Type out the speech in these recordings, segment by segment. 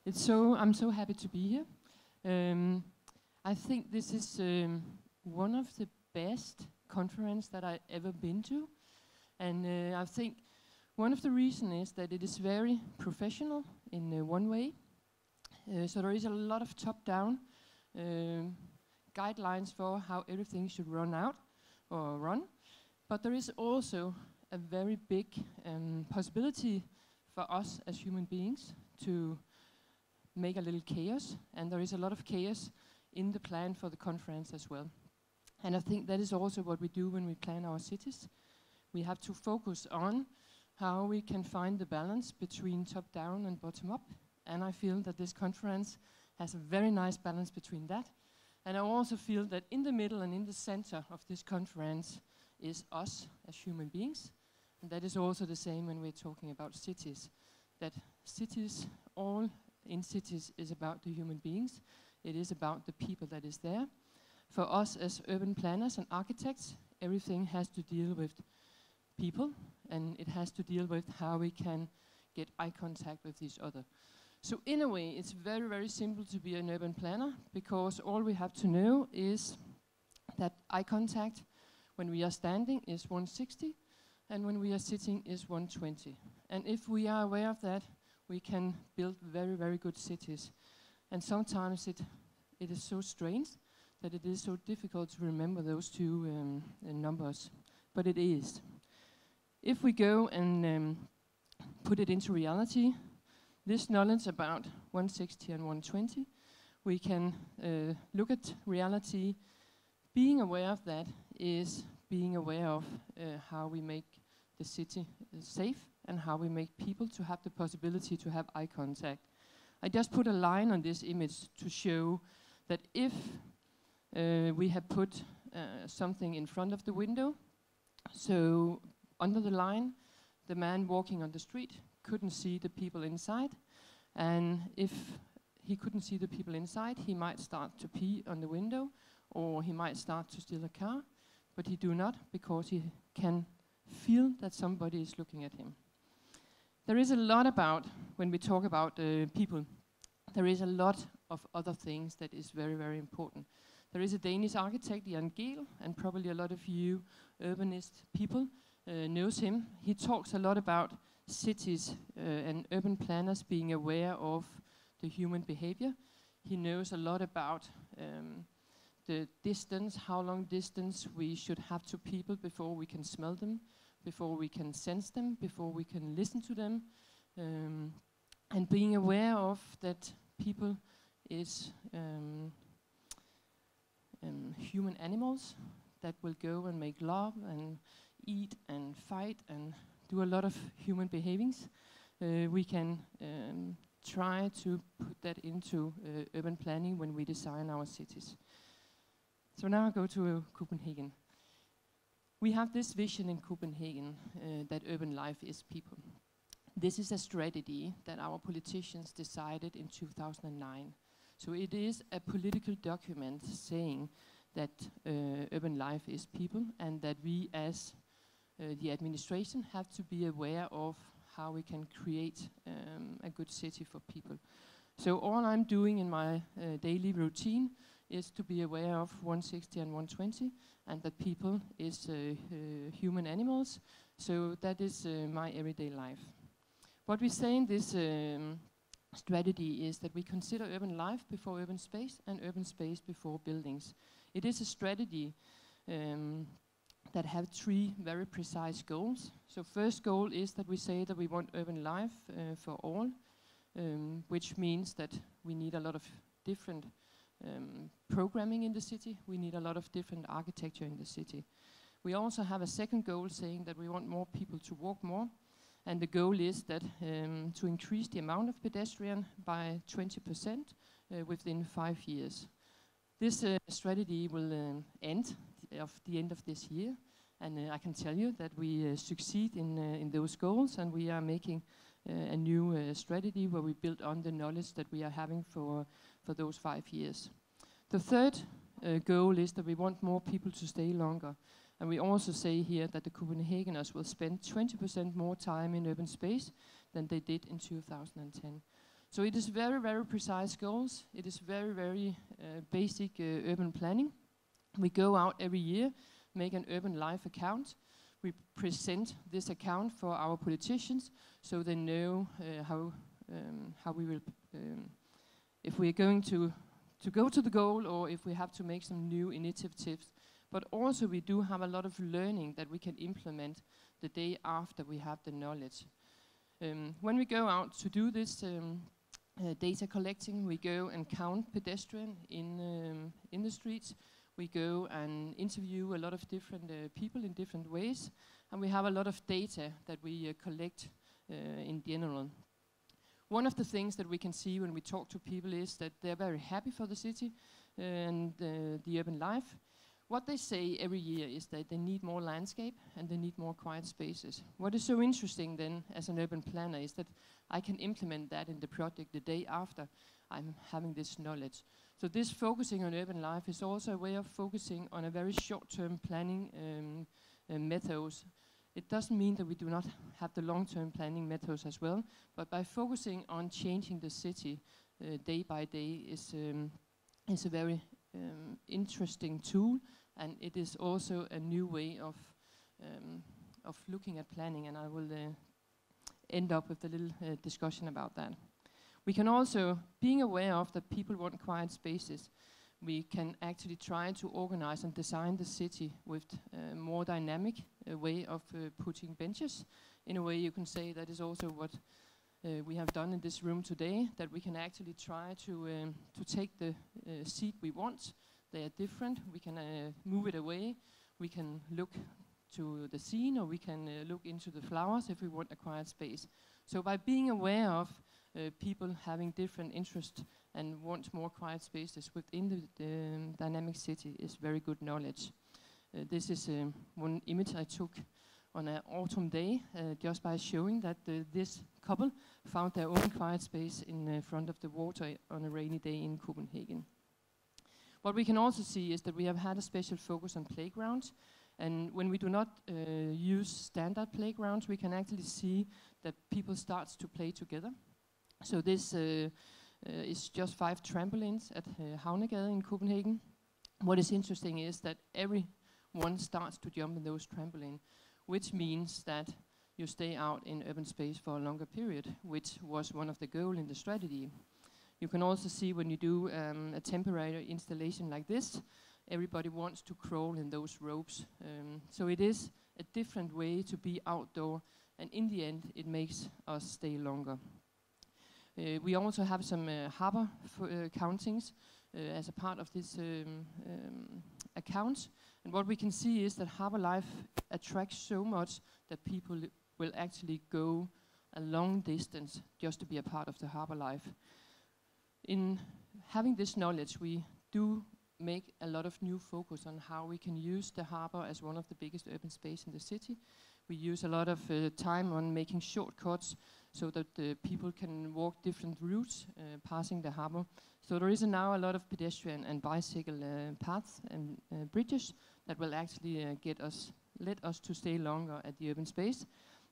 I'm so happy to be here. I think this is one of the best conferences that I've ever been to. And I think one of the reasons is that it is very professional in one way. So there is a lot of top-down guidelines for how everything should run. But there is also a very big possibility for us as human beings to make a little chaos. And there is a lot of chaos in the plan for the conference as well. And I think that is also what we do when we plan our cities. We have to focus on how we can find the balance between top-down and bottom-up. And I feel that this conference has a very nice balance between that. And I also feel that in the middle and in the center of this conference is us as human beings. And that is also the same when we're talking about cities. That cities, all in cities, is about the human beings. It is about the people that is there. For us as urban planners and architects, everything has to deal with people, and it has to deal with how we can get eye contact with each other. So in a way, it's very, very simple to be an urban planner, because all we have to know is that eye contact when we are standing is 160, and when we are sitting is 120. And if we are aware of that, we can build very, very good cities. And sometimes it is so strange that it is so difficult to remember those two numbers, but it is. If we go and put it into reality, this knowledge about 160 and 120, we can look at reality. Being aware of that is being aware of how we make the city safe and how we make people to have the possibility to have eye contact. I just put a line on this image to show that if we have put something in front of the window, so under the line, the man walking on the street couldn't see the people inside, and if he couldn't see the people inside, he might start to pee on the window, or he might start to steal a car, but he do not, because he can feel that somebody is looking at him. There is a lot about, when we talk about people, there is a lot of other things that is very, very important. There is a Danish architect, Jan Gehl, and probably a lot of you urbanist people knows him. He talks a lot about cities and urban planners being aware of the human behavior. He knows a lot about the distance, how long distance we should have to people before we can smell them, before we can sense them, before we can listen to them, and being aware of that people is human animals that will go and make love and eat and fight and do a lot of human behavings. We can try to put that into urban planning when we design our cities. So now I go to Copenhagen. We have this vision in Copenhagen that urban life is people. This is a strategy that our politicians decided in 2009. So it is a political document saying that urban life is people, and that we as the administration have to be aware of how we can create a good city for people. So all I'm doing in my daily routine is to be aware of 160 and 120, and that people is human animals. So that is my everyday life. What we say in this strategy is that we consider urban life before urban space, and urban space before buildings. It is a strategy that have three very precise goals. So first goal is that we say that we want urban life for all, which means that we need a lot of different programming in the city. We need a lot of different architecture in the city. We also have a second goal saying that we want more people to walk more. And the goal is that to increase the amount of pedestrian by 20% within 5 years. This strategy will end of this year, and I can tell you that we succeed in those goals, and we are making a new strategy where we build on the knowledge that we are having for those 5 years. The third goal is that we want more people to stay longer. And we also say here that the Copenhageners will spend 20% more time in urban space than they did in 2010. So it is very, very precise goals. It is very, very basic urban planning. We go out every year, make an urban life account. We present this account for our politicians, so they know how we will, if we are going to go to the goal, or if we have to make some new initiatives. But also we do have a lot of learning that we can implement the day after we have the knowledge. When we go out to do this data collecting, we go and count pedestrians in the streets. We go and interview a lot of different people in different ways, and we have a lot of data that we collect in general. One of the things that we can see when we talk to people is that they're very happy for the city and the urban life. What they say every year is that they need more landscape and they need more quiet spaces. What is so interesting then as an urban planner is that I can implement that in the project the day after I'm having this knowledge. So this focusing on urban life is also a way of focusing on a very short-term planning methods. It doesn't mean that we do not have the long-term planning methods as well, but by focusing on changing the city day by day is a very interesting tool, and it is also a new way of looking at planning, and I will end up with a little discussion about that. We can also, being aware of that people want quiet spaces, we can actually try to organize and design the city with a more dynamic way of putting benches. In a way you can say that is also what we have done in this room today, that we can actually try to take the seat we want. They are different. We can move it away. We can look to the scene, or we can look into the flowers if we want a quiet space. So by being aware of people having different interests and want more quiet spaces within the dynamic city is very good knowledge. This is one image I took on an autumn day, just by showing that this couple found their own quiet space in front of the water on a rainy day in Copenhagen. What we can also see is that we have had a special focus on playgrounds, and when we do not use standard playgrounds, we can actually see that people start to play together. So this is just 5 trampolines at Havnegade in Copenhagen. What is interesting is that everyone starts to jump in those trampolines, which means that you stay out in urban space for a longer period, which was one of the goals in the strategy. You can also see when you do a temporary installation like this, everybody wants to crawl in those ropes. So it is a different way to be outdoor, and in the end it makes us stay longer. We also have some harbor countings as a part of this account. And what we can see is that harbor life attracts so much that people will actually go a long distance just to be a part of the harbor life. In having this knowledge, we do make a lot of new focus on how we can use the harbor as one of the biggest urban space in the city. We use a lot of time on making shortcuts so that people can walk different routes passing the harbor. So there is now a lot of pedestrian and bicycle paths and bridges that will actually let us to stay longer at the urban space.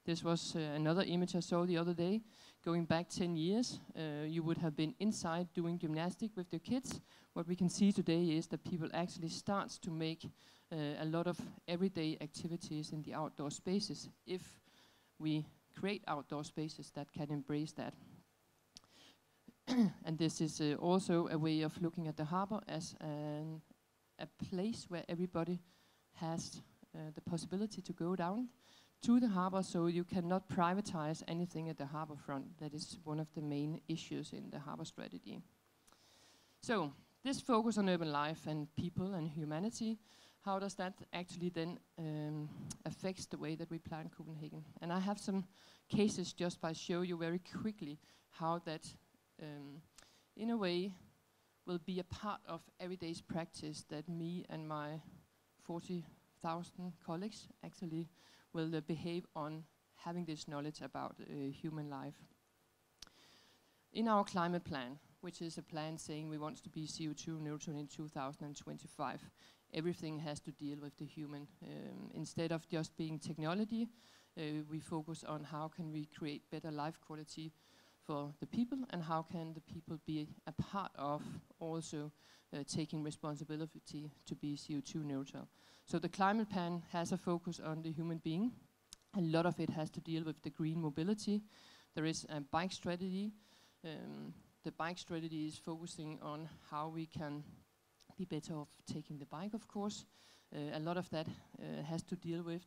This was another image I saw the other day. Going back 10 years, you would have been inside doing gymnastics with your kids. What we can see today is that people actually start to make a lot of everyday activities in the outdoor spaces if we create outdoor spaces that can embrace that. And this is also a way of looking at the harbor as a place where everybody has the possibility to go down to the harbor, so you cannot privatize anything at the harbor front. That is one of the main issues in the harbor strategy. So this focus on urban life and people and humanity, how does that actually then affects the way that we plan Copenhagen? And I have some cases just by show you very quickly how that in a way will be a part of everyday's practice that me and my 40,000 colleagues actually will behave on having this knowledge about human life. In our climate plan, which is a plan saying we want to be CO2 neutral in 2025, everything has to deal with the human. Instead of just being technology, we focus on how can we create better life quality for the people, and how can the people be a part of also taking responsibility to be CO2 neutral. So the climate plan has a focus on the human being. A lot of it has to deal with the green mobility. There is a bike strategy. The bike strategy is focusing on how we can be better off taking the bike, of course. A lot of that has to deal with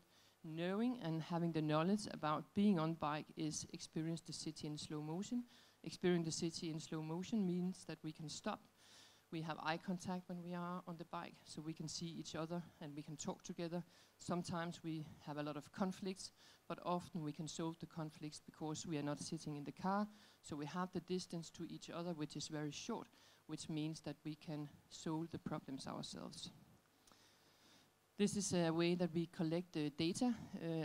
knowing and having the knowledge about being on bike is experience the city in slow motion. Experience the city in slow motion means that we can stop. We have eye contact when we are on the bike, so we can see each other and we can talk together. Sometimes we have a lot of conflicts, but often we can solve the conflicts because we are not sitting in the car. So we have the distance to each other, which is very short, which means that we can solve the problems ourselves. This is a way that we collect the data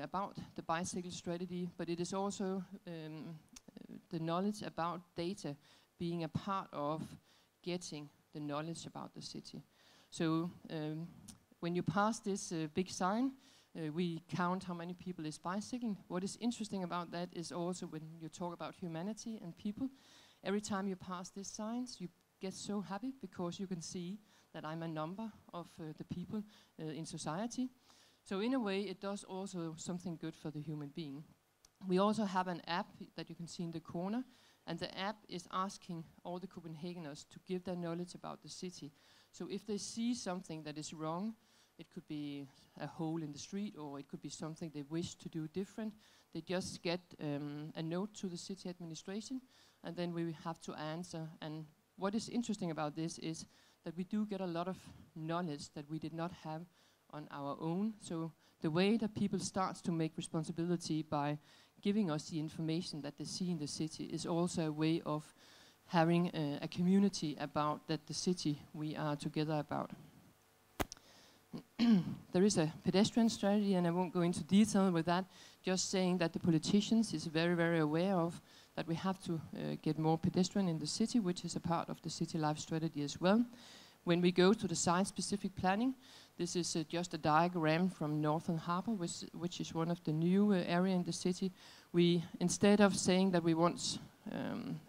about the bicycle strategy, but it is also the knowledge about data being a part of getting the knowledge about the city. So when you pass this big sign, we count how many people is bicycling. What is interesting about that is also when you talk about humanity and people, every time you pass these signs, you get so happy because you can see that I'm a number of the people in society. So in a way, it does also something good for the human being. We also have an app that you can see in the corner, and the app is asking all the Copenhageners to give their knowledge about the city. So if they see something that is wrong, it could be a hole in the street, or it could be something they wish to do different, they just get a note to the city administration, and then we have to answer. And what is interesting about this is that we do get a lot of knowledge that we did not have on our own. So the way that people start to make responsibility by giving us the information that they see in the city is also a way of having a community about that the city we are together about. There is a pedestrian strategy, and I won't go into detail with that, just saying that the politicians is very, very aware of that we have to get more pedestrian in the city, which is a part of the city life strategy as well. When we go to the site-specific planning, this is just a diagram from Northern Harbour, which is one of the new area in the city. We, instead of saying that we want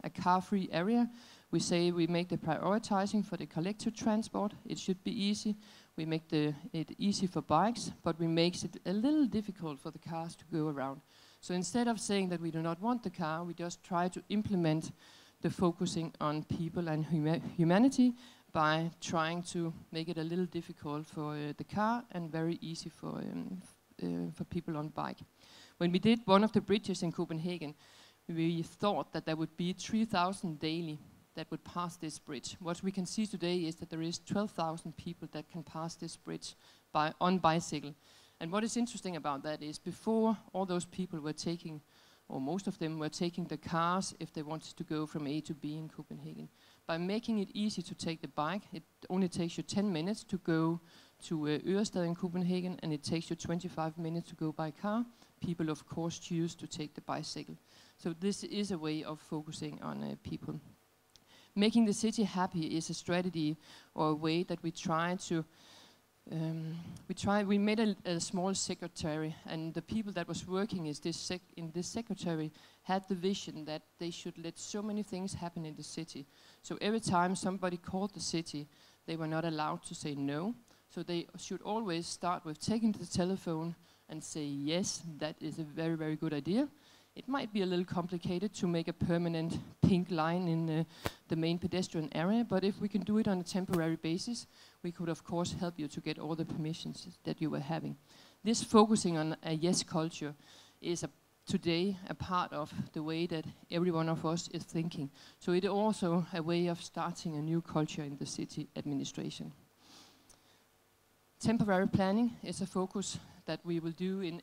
a car-free area, we say we make the prioritizing for the collective transport. It should be easy. We make it easy for bikes, but we make it a little difficult for the cars to go around. So instead of saying that we do not want the car, we just try to implement the focusing on people and humanity by trying to make it a little difficult for the car and very easy for people on bike. When we did one of the bridges in Copenhagen, we thought that there would be 3,000 daily that would pass this bridge. What we can see today is that there is 12,000 people that can pass this bridge on bicycle. And what is interesting about that is before all those people were taking, or most of them were taking the cars if they wanted to go from A to B in Copenhagen. By making it easy to take the bike, it only takes you 10 minutes to go to Ørestad in Copenhagen, and it takes you 25 minutes to go by car. People, of course, choose to take the bicycle. So this is a way of focusing on people. Making the city happy is a strategy or a way that we try to we made a small secretary, and the people that was working in this secretary had the vision that they should let so many things happen in the city. So every time somebody called the city, they were not allowed to say no. So they should always start with taking the telephone and say, yes, that is a very, very good idea. It might be a little complicated to make a permanent pink line in the main pedestrian area, but if we can do it on a temporary basis, we could of course help you to get all the permissions that you were having. This focusing on a yes culture is today a part of the way that every one of us is thinking. So it is also a way of starting a new culture in the city administration. Temporary planning is a focus that we will do in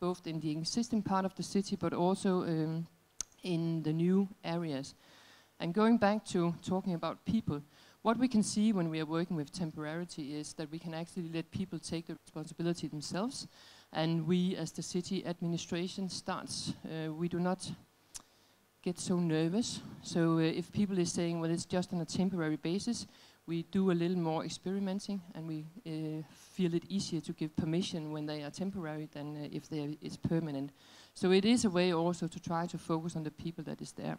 both in the existing part of the city, but also in the new areas. And going back to talking about people, what we can see when we are working with temporarity is that we can actually let people take the responsibility themselves, and we as the city administration we do not get so nervous. So if people is saying, well, it's just on a temporary basis, we do a little more experimenting, and we feel it easier to give permission when they are temporary than if it's permanent. So it is a way also to try to focus on the people that is there.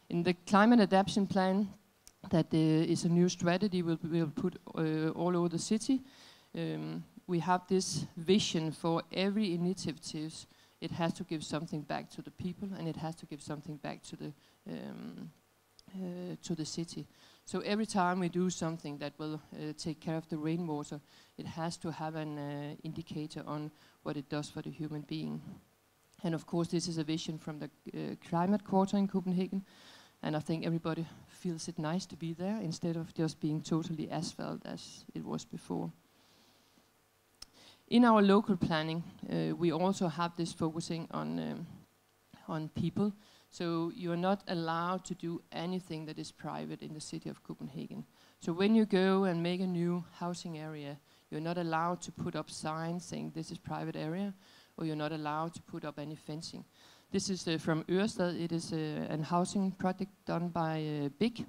In the climate adaptation plan, that is a new strategy we'll put all over the city. We have this vision for every initiative. It has to give something back to the people, and it has to give something back to the city. So every time we do something that will take care of the rainwater, it has to have an indicator on what it does for the human being. And of course, this is a vision from the climate quarter in Copenhagen, and I think everybody feels it nice to be there instead of just being totally asphalt as it was before. In our local planning, we also have this focusing on people. So you are not allowed to do anything that is private in the city of Copenhagen. So when you go and make a new housing area, you're not allowed to put up signs saying this is private area, or you're not allowed to put up any fencing. This is from Ørestad. It is a housing project done by big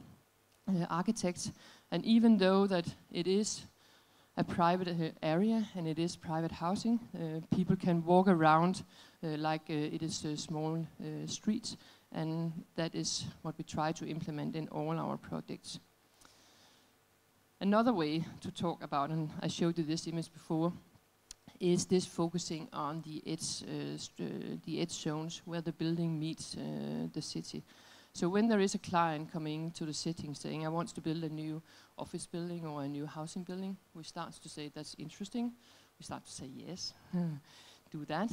architects. And even though that it is a private area and it is private housing, people can walk around like it is small streets, and that is what we try to implement in all our projects. Another way to talk about, and I showed you this image before, is this focusing on the edge zones where the building meets the city. So when there is a client coming to the city saying, I want to build a new office building or a new housing building, we start to say, that's interesting. We start to say, yes, do that.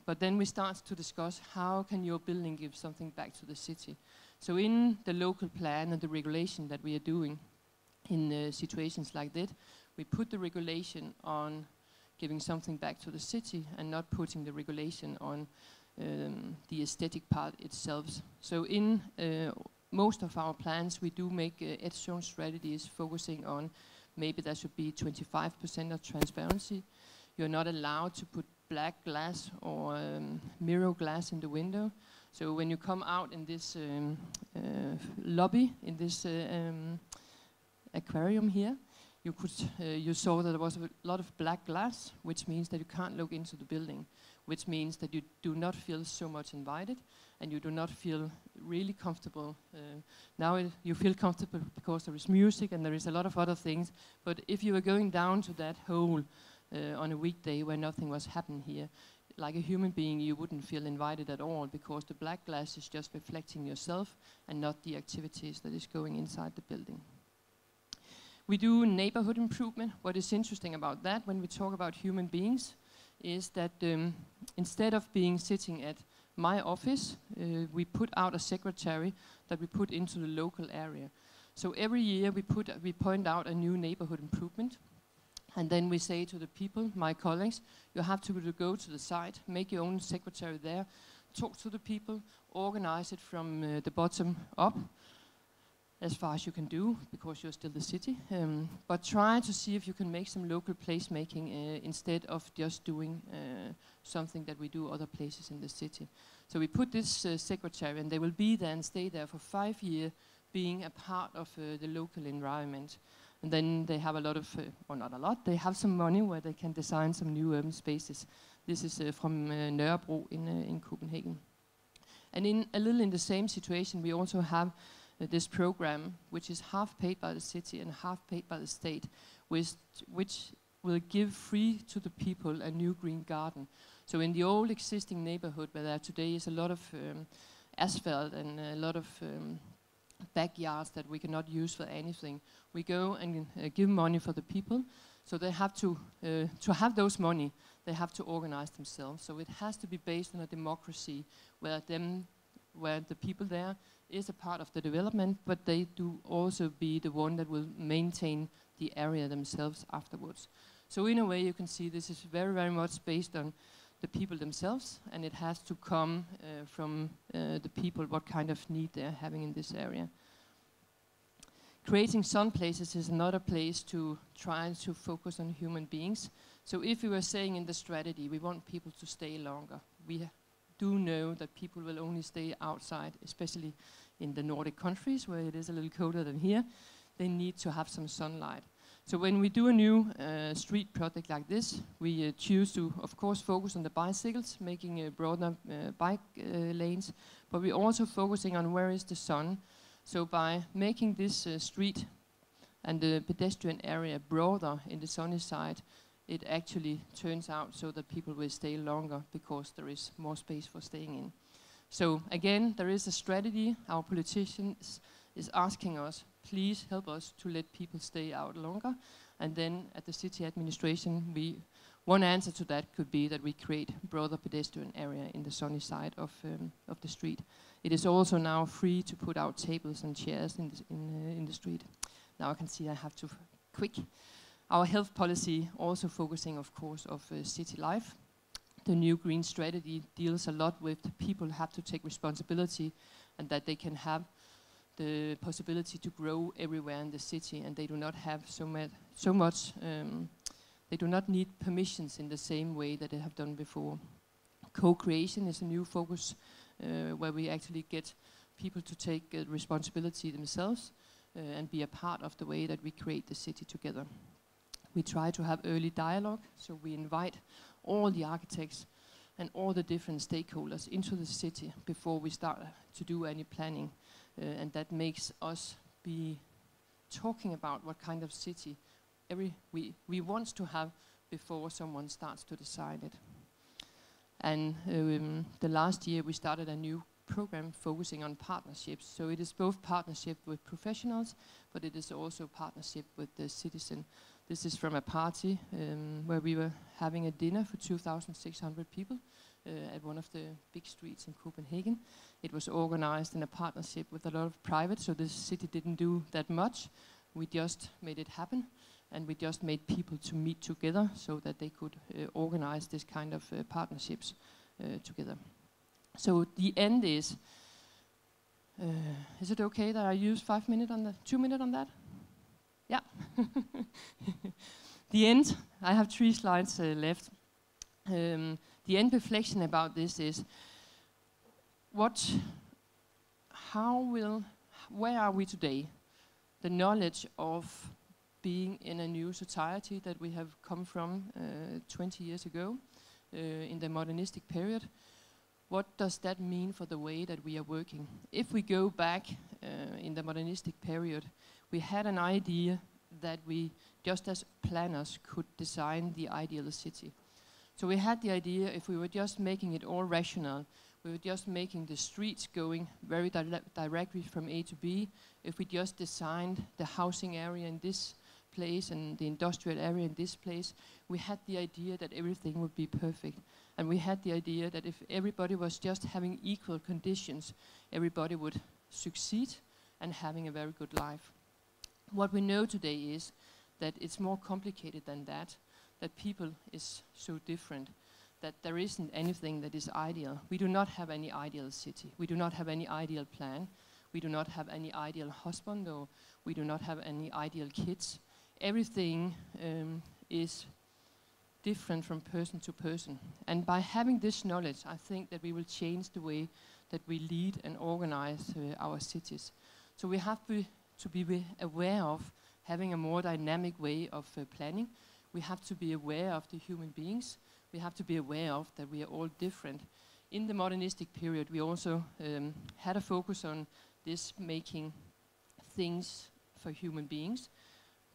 But then we start to discuss, how can your building give something back to the city? So in the local plan and the regulation that we are doing in situations like that, we put the regulation on giving something back to the city and not putting the regulation on the aesthetic part itself. So in most of our plans, we do make edge zone strategies focusing on maybe there should be 25% of transparency. You're not allowed to put black glass or mirror glass in the window. So when you come out in this lobby, in this aquarium here, you saw that there was a lot of black glass, which means that you can't look into the building, which means that you do not feel so much invited, and you do not feel really comfortable. Now you feel comfortable because there is music and there is a lot of other things, but if you were going down to that hole on a weekday where nothing was happening here, like a human being, you wouldn't feel invited at all, because the black glass is just reflecting yourself and not the activities that is going inside the building. We do neighborhood improvement. What is interesting about that when we talk about human beings is that instead of sitting at my office, we put out a secretary that we put into the local area. So every year we point out a new neighborhood improvement, and then we say to the people, my colleagues, you have to go to the site, make your own secretary there, talk to the people, organize it from the bottom up, as far as you can do, because you're still the city. But try to see if you can make some local placemaking instead of just doing something that we do other places in the city. So we put this secretary, and they will be there and stay there for 5 years, being a part of the local environment. And then they have a lot of, or not a lot, they have some money where they can design some new urban spaces. This is from Nørrebro in Copenhagen. And a little in the same situation, we also have this program, which is half paid by the city and half paid by the state, which will give free to the people a new green garden. So in the old existing neighborhood where there today is a lot of asphalt and a lot of backyards that we cannot use for anything, we go and give money for the people. So they have to have those money, they have to organize themselves. So it has to be based on a democracy where the people there is a part of the development, but they do also be the one that will maintain the area themselves afterwards. So in a way you can see this is very, very much based on the people themselves, and it has to come from the people, what kind of need they're having in this area. Creating sun places is another place to try to focus on human beings. So if we were saying in the strategy, we want people to stay longer, we do know that people will only stay outside, especially in the Nordic countries where it is a little colder than here. They need to have some sunlight. So when we do a new street project like this, we choose to, of course, focus on the bicycles, making broader bike lanes, but we're also focusing on where is the sun. So by making this street and the pedestrian area broader in the sunny side, it actually turns out so that people will stay longer because there is more space for staying in. So again, there is a strategy. Our politicians is asking us, please help us to let people stay out longer. And then at the city administration, one answer to that could be that we create broader pedestrian area in the sunny side of the street. It is also now free to put out tables and chairs in the street. Now I can see I have to quick. Our health policy also focusing, of course, of city life. The new green strategy deals a lot with people have to take responsibility and that they can have the possibility to grow everywhere in the city, and they do not have so much. They do not need permissions in the same way that they have done before. Co-creation is a new focus where we actually get people to take responsibility themselves and be a part of the way that we create the city together. We try to have early dialogue, so we invite all the architects and all the different stakeholders into the city before we start to do any planning. And that makes us be talking about what kind of city we want to have before someone starts to decide it. And the last year we started a new program focusing on partnerships. So it is both partnership with professionals, but it is also partnership with the citizen. This is from a party where we were having a dinner for 2,600 people at one of the big streets in Copenhagen. It was organized in a partnership with a lot of private, so the city didn't do that much. We just made it happen, and we just made people to meet together so that they could organize this kind of partnerships together. So the end is it okay that I use 5 minutes on that, 2 minutes on that? Yeah. The end, I have 3 slides left. The end reflection about this is where are we today? The knowledge of being in a new society that we have come from 20 years ago in the modernistic period. What does that mean for the way that we are working? If we go back in the modernistic period, we had an idea that we, just as planners, could design the ideal city. So we had the idea if we were just making it all rational, we were just making the streets going very directly from A to B, if we just designed the housing area in this place and the industrial area in this place, we had the idea that everything would be perfect. And we had the idea that if everybody was just having equal conditions, everybody would succeed and having a very good life. What we know today is that it's more complicated than that people is so different, that there isn't anything that is ideal. We do not have any ideal city. We do not have any ideal plan. We do not have any ideal husband, or we do not have any ideal kids. Everything is different from person to person. And by having this knowledge, I think that we will change the way that we lead and organize our cities. So we have to be aware of having a more dynamic way of planning. We have to be aware of the human beings. We have to be aware of that we are all different. In the modernistic period, we also had a focus on this making things for human beings,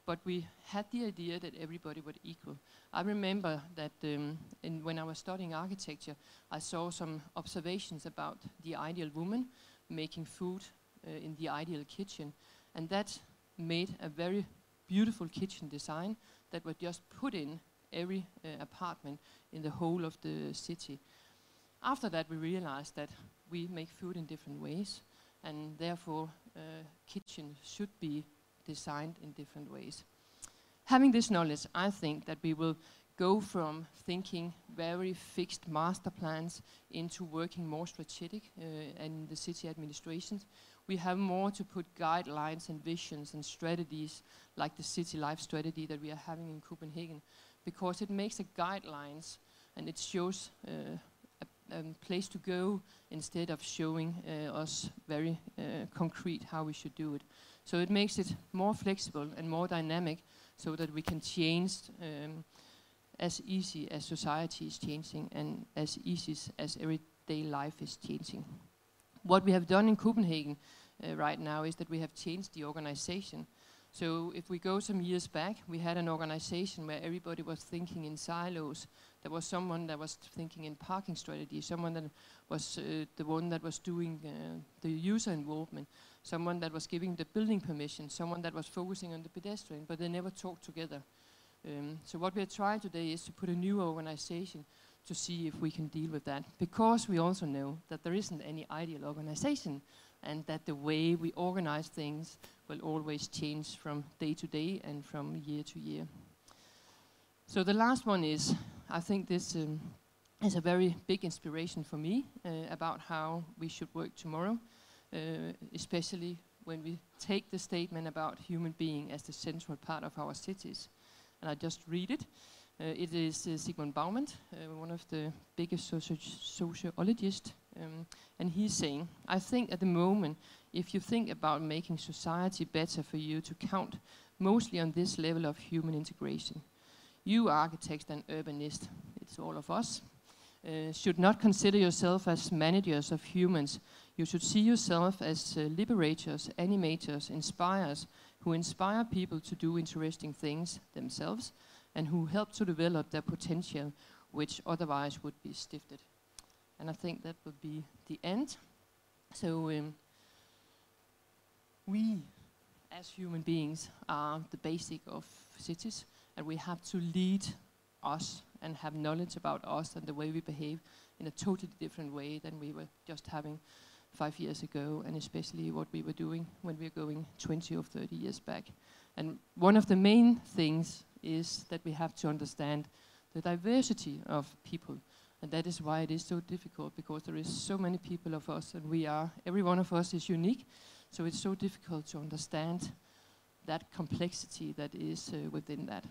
but we had the idea that everybody was equal. I remember that when I was studying architecture, I saw some observations about the ideal woman making food in the ideal kitchen, and that made a very beautiful kitchen design that was just put in every apartment in the whole of the city. After that, we realized that we make food in different ways, and therefore kitchen should be designed in different ways. Having this knowledge, I think that we will go from thinking very fixed master plans into working more strategic in the city administrations. We have more to put guidelines and visions and strategies like the city life strategy that we are having in Copenhagen, because it makes a guidelines and it shows a place to go instead of showing us very concrete how we should do it. So it makes it more flexible and more dynamic so that we can change as easy as society is changing and as easy as everyday life is changing. What we have done in Copenhagen right now is that we have changed the organization. So if we go some years back, we had an organization where everybody was thinking in silos. There was someone that was thinking in parking strategy, someone that was the one that was doing the user involvement, someone that was giving the building permission, someone that was focusing on the pedestrian, but they never talked together. So what we are trying today is to put a new organization to see if we can deal with that, because we also know that there isn't any ideal organization, and that the way we organize things will always change from day to day and from year to year. So the last one is, I think this is a very big inspiration for me about how we should work tomorrow, especially when we take the statement about human being as the central part of our cities. And I just read it. It is Zygmunt Bauman, one of the biggest sociologists, and he's saying, I think at the moment, if you think about making society better for you to count mostly on this level of human integration, you architects and urbanists, it's all of us, should not consider yourself as managers of humans. You should see yourself as liberators, animators, inspirers, who inspire people to do interesting things themselves, and who help to develop their potential, which otherwise would be stifted. And I think that would be the end. So we, as human beings, are the basic of cities, and we have to lead us and have knowledge about us and the way we behave in a totally different way than we were just having 5 years ago, and especially what we were doing when we were going 20 or 30 years back. And one of the main things is that we have to understand the diversity of people, and that is why it is so difficult, because there is so many people of us, and every one of us is unique, so it's so difficult to understand that complexity that is within that.